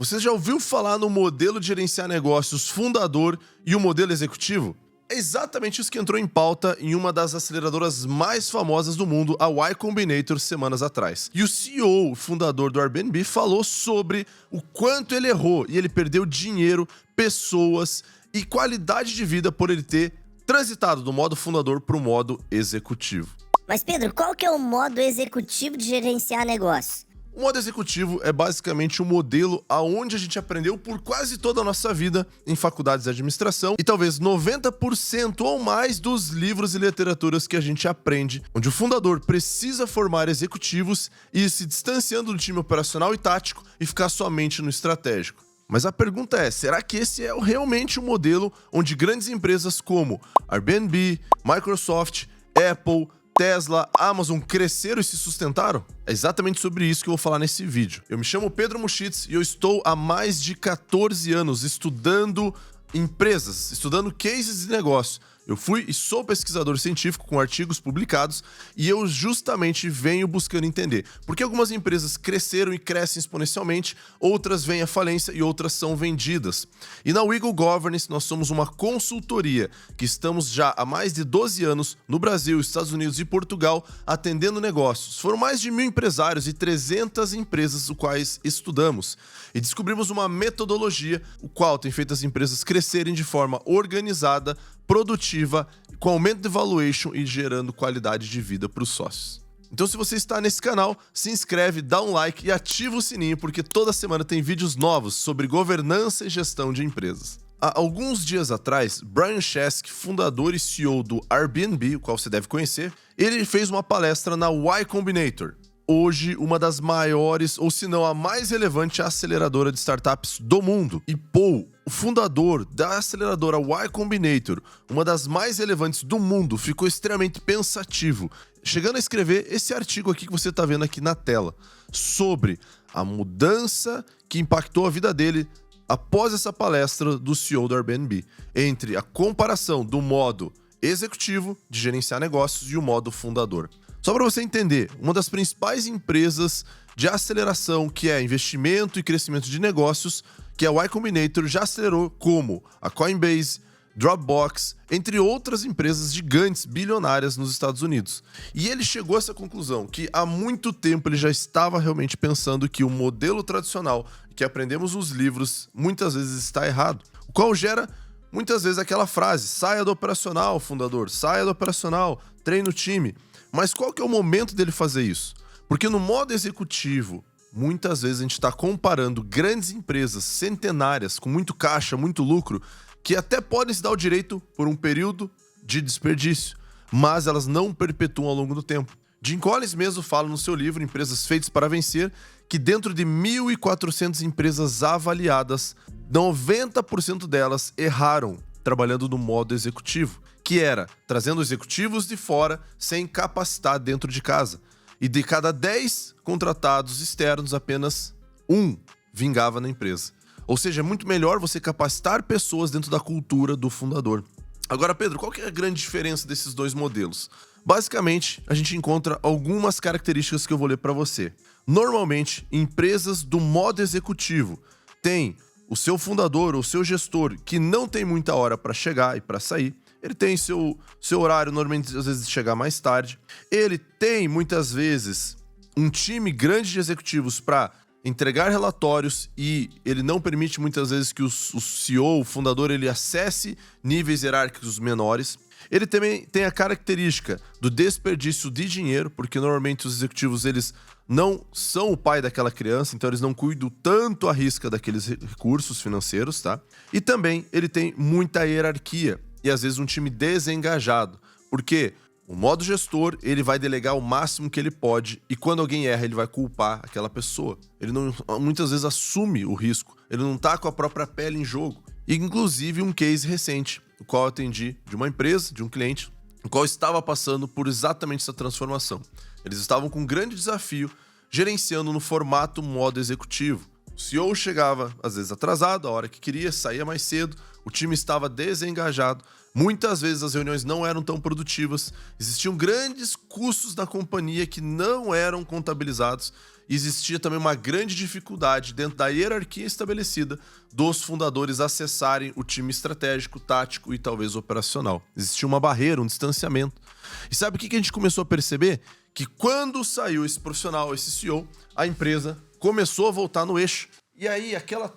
Você já ouviu falar no modelo de gerenciar negócios fundador e o modelo executivo? É exatamente isso que entrou em pauta em uma das aceleradoras mais famosas do mundo, a Y Combinator, semanas atrás. E o CEO, fundador do Airbnb, falou sobre o quanto ele errou e ele perdeu dinheiro, pessoas e qualidade de vida por ele ter transitado do modo fundador para o modo executivo. Mas Pedro, qual que é o modo executivo de gerenciar negócio? O modo executivo é basicamente um modelo aonde a gente aprendeu por quase toda a nossa vida em faculdades de administração e talvez 90% ou mais dos livros e literaturas que a gente aprende, onde o fundador precisa formar executivos e ir se distanciando do time operacional e tático e ficar somente no estratégico. Mas a pergunta é, será que esse é realmente o modelo onde grandes empresas como Airbnb, Microsoft, Apple, Tesla, Amazon cresceram e se sustentaram? É exatamente sobre isso que eu vou falar nesse vídeo. Eu me chamo Pedro Muschitz e eu estou há mais de 14 anos estudando empresas, estudando cases de negócio. Eu fui e sou pesquisador científico com artigos publicados e eu justamente venho buscando entender por que algumas empresas cresceram e crescem exponencialmente, outras vêm à falência e outras são vendidas. E na Wiggle Governance nós somos uma consultoria que estamos já há mais de 12 anos no Brasil, Estados Unidos e Portugal atendendo negócios. Foram mais de 1.000 empresários e 300 empresas os quais estudamos e descobrimos uma metodologia o qual tem feito as empresas crescerem de forma organizada, produtiva, com aumento de valuation e gerando qualidade de vida para os sócios. Então se você está nesse canal, se inscreve, dá um like e ativa o sininho porque toda semana tem vídeos novos sobre governança e gestão de empresas. Há alguns dias atrás, Brian Chesky, fundador e CEO do Airbnb, o qual você deve conhecer, ele fez uma palestra na Y Combinator. Hoje, uma das maiores, ou se não a mais relevante aceleradora de startups do mundo. E Paul, o fundador da aceleradora Y Combinator, uma das mais relevantes do mundo, ficou extremamente pensativo, chegando a escrever esse artigo aqui que você está vendo aqui na tela, sobre a mudança que impactou a vida dele após essa palestra do CEO do Airbnb, entre a comparação do modo executivo de gerenciar negócios e o modo fundador. Só para você entender, uma das principais empresas de aceleração, que é investimento e crescimento de negócios, que é a Y Combinator, já acelerou como a Coinbase, Dropbox, entre outras empresas gigantes, bilionárias nos Estados Unidos. E ele chegou a essa conclusão, que há muito tempo ele já estava realmente pensando que o modelo tradicional que aprendemos nos livros muitas vezes está errado, o qual gera muitas vezes aquela frase, saia do operacional, fundador, saia do operacional, treine o time. Mas qual que é o momento dele fazer isso? Porque no modo executivo, muitas vezes a gente está comparando grandes empresas centenárias, com muito caixa, muito lucro, que até podem se dar o direito por um período de desperdício, mas elas não perpetuam ao longo do tempo. Jim Collins mesmo fala no seu livro Empresas Feitas para Vencer, que dentro de 1.400 empresas avaliadas, 90% delas erraram trabalhando no modo executivo, que era trazendo executivos de fora sem capacitar dentro de casa. E de cada 10 contratados externos, apenas um vingava na empresa. Ou seja, é muito melhor você capacitar pessoas dentro da cultura do fundador. Agora, Pedro, qual que é a grande diferença desses dois modelos? Basicamente, a gente encontra algumas características que eu vou ler para você. Normalmente, empresas do modo executivo têm o seu fundador ou seu gestor que não tem muita hora para chegar e para sair. Ele tem seu horário, normalmente às vezes chegar mais tarde. Ele tem muitas vezes um time grande de executivos para entregar relatórios e ele não permite muitas vezes que o CEO, o fundador, ele acesse níveis hierárquicos menores. Ele também tem a característica do desperdício de dinheiro, porque normalmente os executivos eles não são o pai daquela criança, então eles não cuidam tanto à risca daqueles recursos financeiros, tá? E também ele tem muita hierarquia e às vezes um time desengajado, porque o modo gestor, ele vai delegar o máximo que ele pode e quando alguém erra, ele vai culpar aquela pessoa. Ele não, muitas vezes assume o risco, ele não tá com a própria pele em jogo. E, inclusive um case recente, o qual eu atendi de uma empresa, de um cliente, o qual estava passando por exatamente essa transformação. Eles estavam com um grande desafio gerenciando no formato modo executivo. O CEO chegava, às vezes atrasado, a hora que queria, saía mais cedo, o time estava desengajado, muitas vezes as reuniões não eram tão produtivas, existiam grandes custos da companhia que não eram contabilizados, e existia também uma grande dificuldade dentro da hierarquia estabelecida dos fundadores acessarem o time estratégico, tático e talvez operacional. Existia uma barreira, um distanciamento. E sabe o que a gente começou a perceber? Que quando saiu esse profissional, esse CEO, a empresa começou a voltar no eixo. E aí, aquela...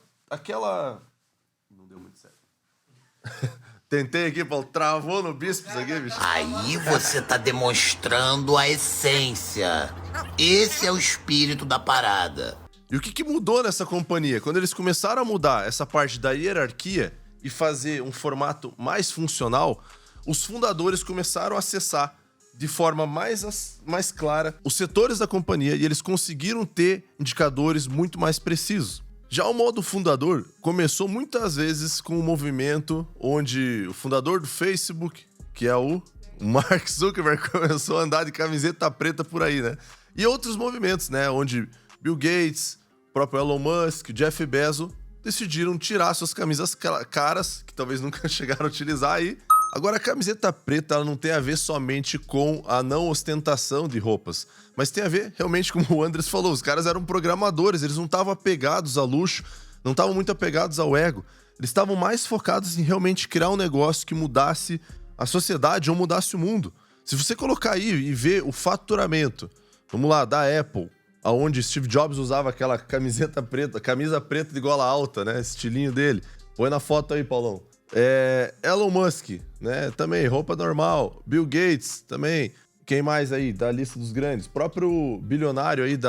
Não deu muito certo. Tentei aqui, Paulo. Travou no bíceps aqui, bicho. Aí você tá demonstrando a essência. Esse é o espírito da parada. E o que mudou nessa companhia? Quando eles começaram a mudar essa parte da hierarquia e fazer um formato mais funcional, os fundadores começaram a acessar de forma mais clara os setores da companhia e eles conseguiram ter indicadores muito mais precisos. Já o modo fundador começou muitas vezes com um movimento onde o fundador do Facebook, que é o Mark Zuckerberg, começou a andar de camiseta preta por aí, né? E outros movimentos, né? Onde Bill Gates, o próprio Elon Musk, Jeff Bezos decidiram tirar suas camisas caras, que talvez nunca chegaram a utilizar aí. Agora, a camiseta preta ela não tem a ver somente com a não ostentação de roupas, mas tem a ver realmente, como o Andres falou, os caras eram programadores, eles não estavam apegados a luxo, não estavam muito apegados ao ego, eles estavam mais focados em realmente criar um negócio que mudasse a sociedade ou mudasse o mundo. Se você colocar aí e ver o faturamento, vamos lá, da Apple, aonde Steve Jobs usava aquela camiseta preta, camisa preta de gola alta, né, estilinho dele. Põe na foto aí, Paulão. Elon Musk, né? Também, roupa normal. Bill Gates, também. Quem mais aí da lista dos grandes? Próprio bilionário aí do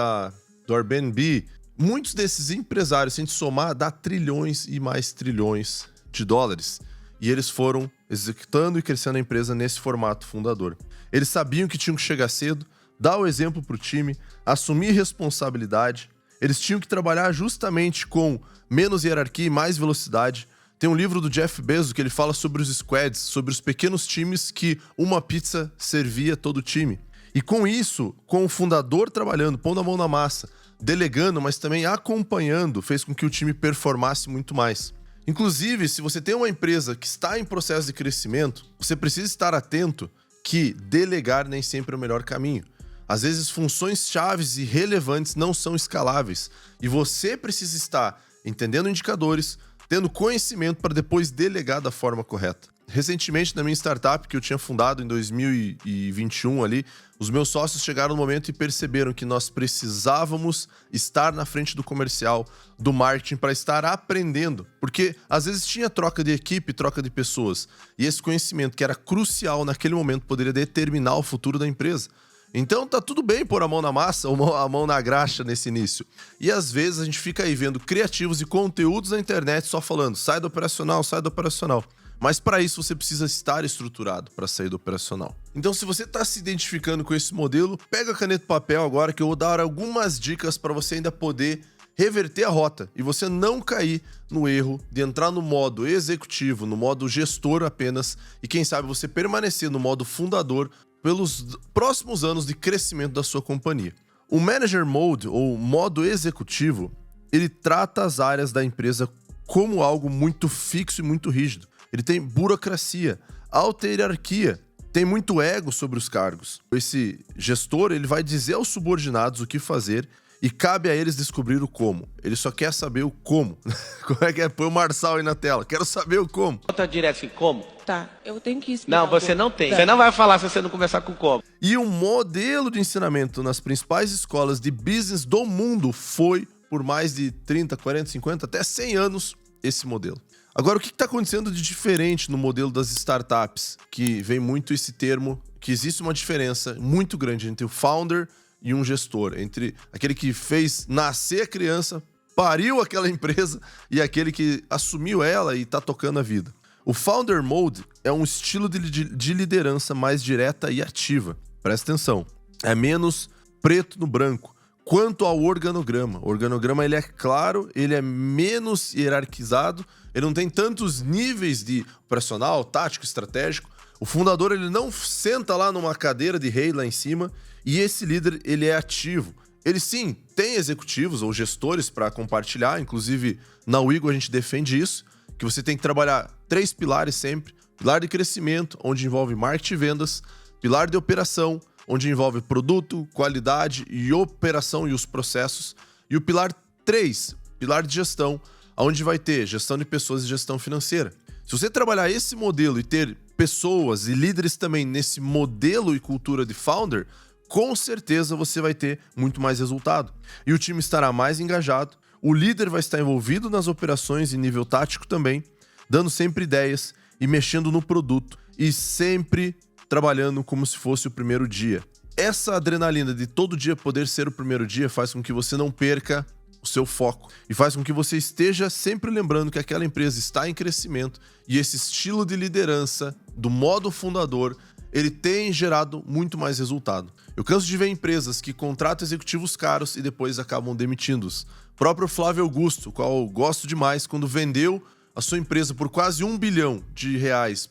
Airbnb. Muitos desses empresários, se a gente somar, dá trilhões e mais trilhões de dólares. E eles foram executando e crescendo a empresa nesse formato fundador. Eles sabiam que tinham que chegar cedo, dar o exemplo pro time, assumir responsabilidade. Eles tinham que trabalhar justamente com menos hierarquia e mais velocidade. Tem um livro do Jeff Bezos que ele fala sobre os squads, sobre os pequenos times que uma pizza servia todo o time. E com isso, com o fundador trabalhando, pondo a mão na massa, delegando, mas também acompanhando, fez com que o time performasse muito mais. Inclusive, se você tem uma empresa que está em processo de crescimento, você precisa estar atento que delegar nem sempre é o melhor caminho. Às vezes, funções chaves e relevantes não são escaláveis. E você precisa estar entendendo indicadores, tendo conhecimento para depois delegar da forma correta. Recentemente, na minha startup, que eu tinha fundado em 2021 ali, os meus sócios chegaram no momento e perceberam que nós precisávamos estar na frente do comercial, do marketing, para estar aprendendo. Porque, às vezes, tinha troca de equipe, troca de pessoas. E esse conhecimento, que era crucial naquele momento, poderia determinar o futuro da empresa. Então tá tudo bem pôr a mão na massa ou a mão na graxa nesse início. E às vezes a gente fica aí vendo criativos e conteúdos na internet só falando sai do operacional, sai do operacional. Mas para isso você precisa estar estruturado para sair do operacional. Então se você está se identificando com esse modelo, pega a caneta e papel agora que eu vou dar algumas dicas para você ainda poder reverter a rota e você não cair no erro de entrar no modo executivo, no modo gestor apenas e quem sabe você permanecer no modo fundador pelos próximos anos de crescimento da sua companhia. O Manager Mode, ou modo executivo, ele trata as áreas da empresa como algo muito fixo e muito rígido. Ele tem burocracia, alta hierarquia, tem muito ego sobre os cargos. Esse gestor, ele vai dizer aos subordinados o que fazer e cabe a eles descobrir o como. Ele só quer saber o como. Como é que é? Põe o Marçal aí na tela. Quero saber o como. Bota direto assim, como? Tá, eu tenho que explicar. Não, você não tem. Você não vai falar se você não começar com como. E o modelo de ensinamento nas principais escolas de business do mundo foi, por mais de 30, 40, 50, até 100 anos, esse modelo. Agora, o que está acontecendo de diferente no modelo das startups? Que vem muito esse termo, que existe uma diferença muito grande entre o founder e um gestor, entre aquele que fez nascer a criança, pariu aquela empresa e aquele que assumiu ela e está tocando a vida. O Founder Mode é um estilo de liderança mais direta e ativa. Presta atenção, é menos preto no branco. Quanto ao organograma, o organograma ele é claro, ele é menos hierarquizado, ele não tem tantos níveis de operacional, tático, estratégico. O fundador ele não senta lá numa cadeira de rei lá em cima e esse líder ele é ativo. Ele sim tem executivos ou gestores para compartilhar, inclusive na Wigo a gente defende isso, que você tem que trabalhar 3 pilares sempre. Pilar de crescimento, onde envolve marketing e vendas. Pilar de operação, onde envolve produto, qualidade e operação e os processos. E o pilar 3, pilar de gestão, onde vai ter gestão de pessoas e gestão financeira. Se você trabalhar esse modelo e ter pessoas e líderes também nesse modelo e cultura de founder, com certeza você vai ter muito mais resultado. E o time estará mais engajado, o líder vai estar envolvido nas operações em nível tático também, dando sempre ideias e mexendo no produto e sempre trabalhando como se fosse o primeiro dia. Essa adrenalina de todo dia poder ser o primeiro dia faz com que você não perca o seu foco e faz com que você esteja sempre lembrando que aquela empresa está em crescimento e esse estilo de liderança do modo fundador, ele tem gerado muito mais resultado. Eu canso de ver empresas que contratam executivos caros e depois acabam demitindo-os. O próprio Flávio Augusto, o qual eu gosto demais, quando vendeu a sua empresa por quase R$1 bilhão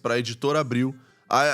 para a Editora Abril,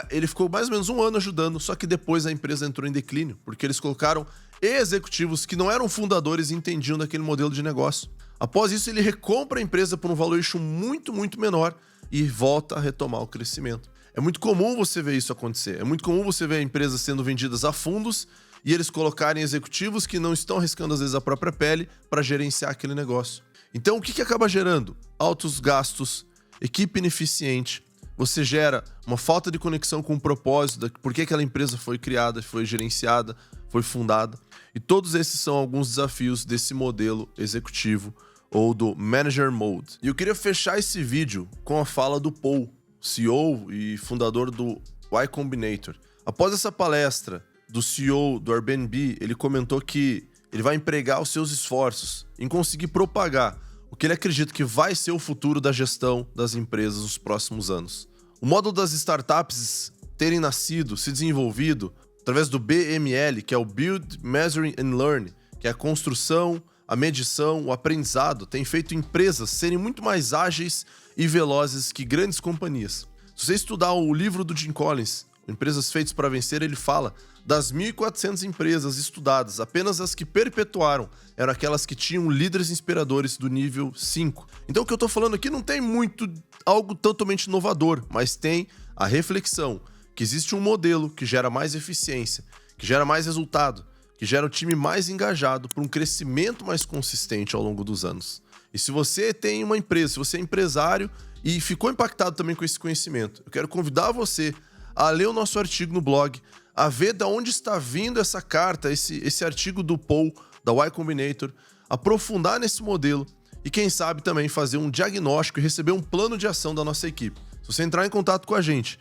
ele ficou mais ou menos 1 ano ajudando, só que depois a empresa entrou em declínio, porque eles colocaram executivos que não eram fundadores e entendiam daquele modelo de negócio. Após isso, ele recompra a empresa por um valuation muito, muito menor e volta a retomar o crescimento. É muito comum você ver isso acontecer. É muito comum você ver empresas sendo vendidas a fundos e eles colocarem executivos que não estão arriscando, às vezes, a própria pele para gerenciar aquele negócio. Então, o que acaba gerando? Altos gastos, equipe ineficiente, você gera uma falta de conexão com o propósito, por que aquela empresa foi criada, foi gerenciada, foi fundada. E todos esses são alguns desafios desse modelo executivo ou do Manager Mode. E eu queria fechar esse vídeo com a fala do Paul, CEO e fundador do Y Combinator. Após essa palestra do CEO do Airbnb, ele comentou que ele vai empregar os seus esforços em conseguir propagar o que ele acredita que vai ser o futuro da gestão das empresas nos próximos anos. O módulo das startups terem nascido, se desenvolvido através do BML, que é o Build, Measuring and Learn, que é a construção, a medição, o aprendizado, tem feito empresas serem muito mais ágeis e velozes que grandes companhias. Se você estudar o livro do Jim Collins, Empresas Feitas para Vencer, ele fala das 1.400 empresas estudadas, apenas as que perpetuaram eram aquelas que tinham líderes inspiradores do nível 5. Então o que eu estou falando aqui não tem muito algo totalmente inovador, mas tem a reflexão que existe um modelo que gera mais eficiência, que gera mais resultado, que gera um time mais engajado para um crescimento mais consistente ao longo dos anos. E se você tem uma empresa, se você é empresário e ficou impactado também com esse conhecimento, eu quero convidar você a ler o nosso artigo no blog, a ver de onde está vindo essa carta, esse artigo do Paul, da Y Combinator, aprofundar nesse modelo e quem sabe também fazer um diagnóstico e receber um plano de ação da nossa equipe. Se você entrar em contato com a gente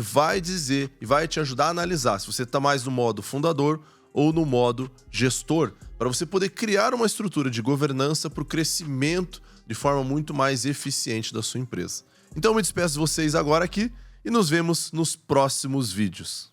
vai dizer e vai te ajudar a analisar se você está mais no modo fundador ou no modo gestor, para você poder criar uma estrutura de governança para o crescimento de forma muito mais eficiente da sua empresa. Então eu me despeço de vocês agora aqui e nos vemos nos próximos vídeos.